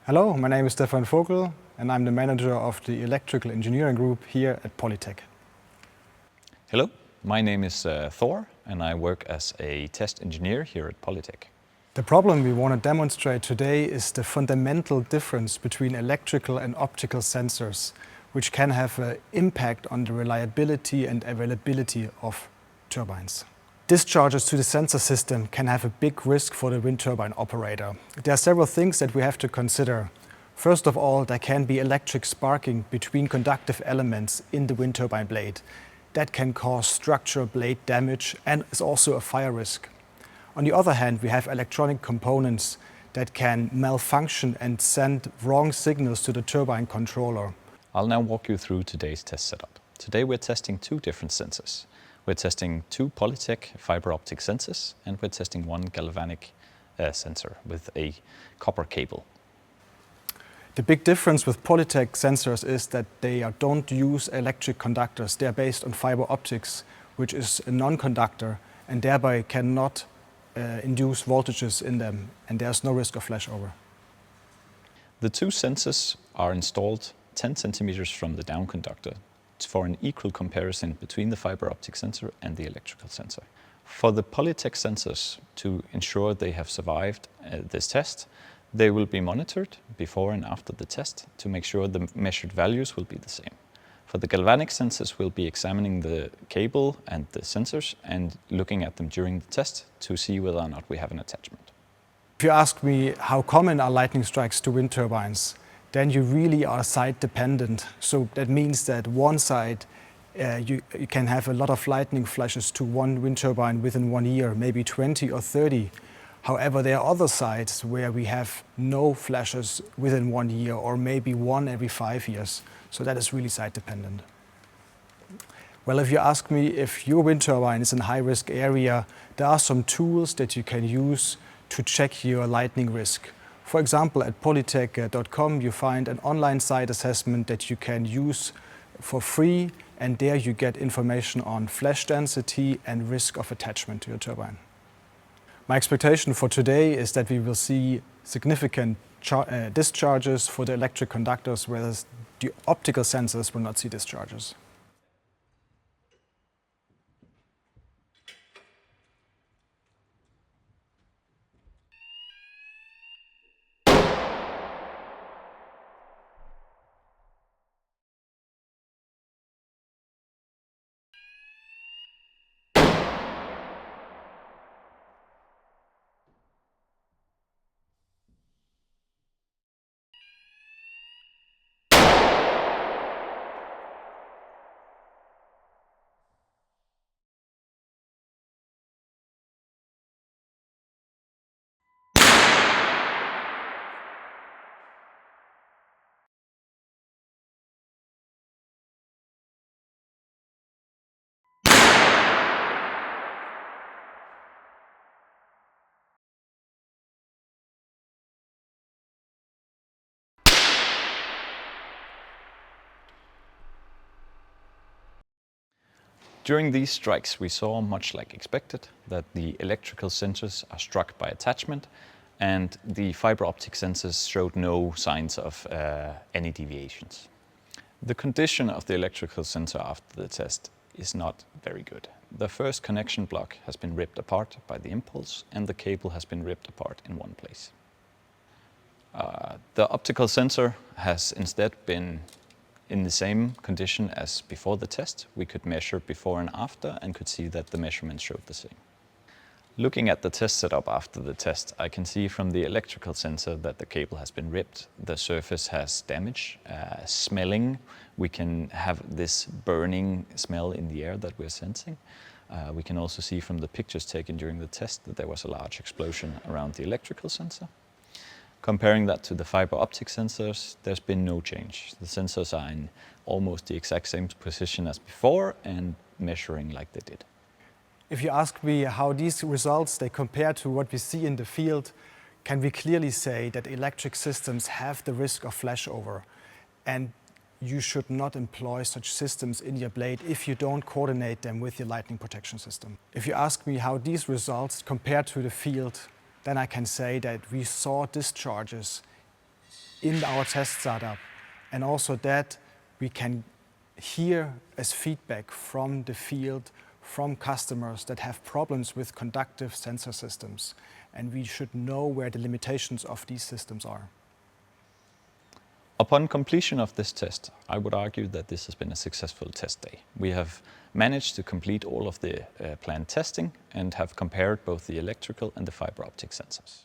Hello, my name is Stefan Vogel and I'm the manager of the electrical engineering group here at Polytech. Hello, my name is Thor and I work as a test engineer here at Polytech. The problem we want to demonstrate today is the fundamental difference between electrical and optical sensors, which can have an impact on the reliability and availability of turbines. Discharges to the sensor system can have a big risk for the wind turbine operator. There are several things that we have to consider. First of all, there can be electric sparking between conductive elements in the wind turbine blade. That can cause structural blade damage and is also a fire risk. On the other hand, we have electronic components that can malfunction and send wrong signals to the turbine controller. I'll now walk you through today's test setup. Today we're testing two different sensors. We're testing two Polytech fiber optic sensors and we're testing one galvanic sensor with a copper cable. The big difference with Polytech sensors is that they don't use electric conductors. They are based on fiber optics, which is a non-conductor and thereby cannot induce voltages in them, and there's no risk of flashover. The two sensors are installed 10 centimeters from the down conductor for an equal comparison between the fiber optic sensor and the electrical sensor. For the Polytech sensors, to ensure they have survived this test, they will be monitored before and after the test to make sure the measured values will be the same. For the galvanic sensors, we'll be examining the cable and the sensors and looking at them during the test to see whether or not we have an attachment. If you ask me how common are lightning strikes to wind turbines, then you really are site dependent. So that means that one side you can have a lot of lightning flashes to one wind turbine within 1 year, maybe 20 or 30. However, there are other sites where we have no flashes within 1 year or maybe one every 5 years. So that is really site dependent. Well, if you ask me if your wind turbine is in a high-risk area, there are some tools that you can use to check your lightning risk. For example, at polytech.com you find an online site assessment that you can use for free, and there you get information on flash density and risk of attachment to your turbine. My expectation for today is that we will see significant discharges for the electric conductors, whereas the optical sensors will not see discharges. During these strikes, we saw, much like expected, that the electrical sensors are struck by attachment and the fiber optic sensors showed no signs of any deviations. The condition of the electrical sensor after the test is not very good. The first connection block has been ripped apart by the impulse and the cable has been ripped apart in one place. The optical sensor has instead been in the same condition as before the test. We could measure before and after and could see that the measurements showed the same. Looking at the test setup after the test, I can see from the electrical sensor that the cable has been ripped, the surface has damage, smelling. We can have this burning smell in the air that we're sensing. We can also see from the pictures taken during the test that there was a large explosion around the electrical sensor. Comparing that to the fiber optic sensors, there's been no change. The sensors are in almost the exact same position as before and measuring like they did. If you ask me how these results they compare to what we see in the field, can we clearly say that electric systems have the risk of flashover, and you should not employ such systems in your blade if you don't coordinate them with your lightning protection system. If you ask me how these results compare to the field, then I can say that we saw discharges in our test startup. And also that we can hear as feedback from the field, from customers that have problems with conductive sensor systems. And we should know where the limitations of these systems are. Upon completion of this test, I would argue that this has been a successful test day. We have managed to complete all of the planned testing and have compared both the electrical and the fiber optic sensors.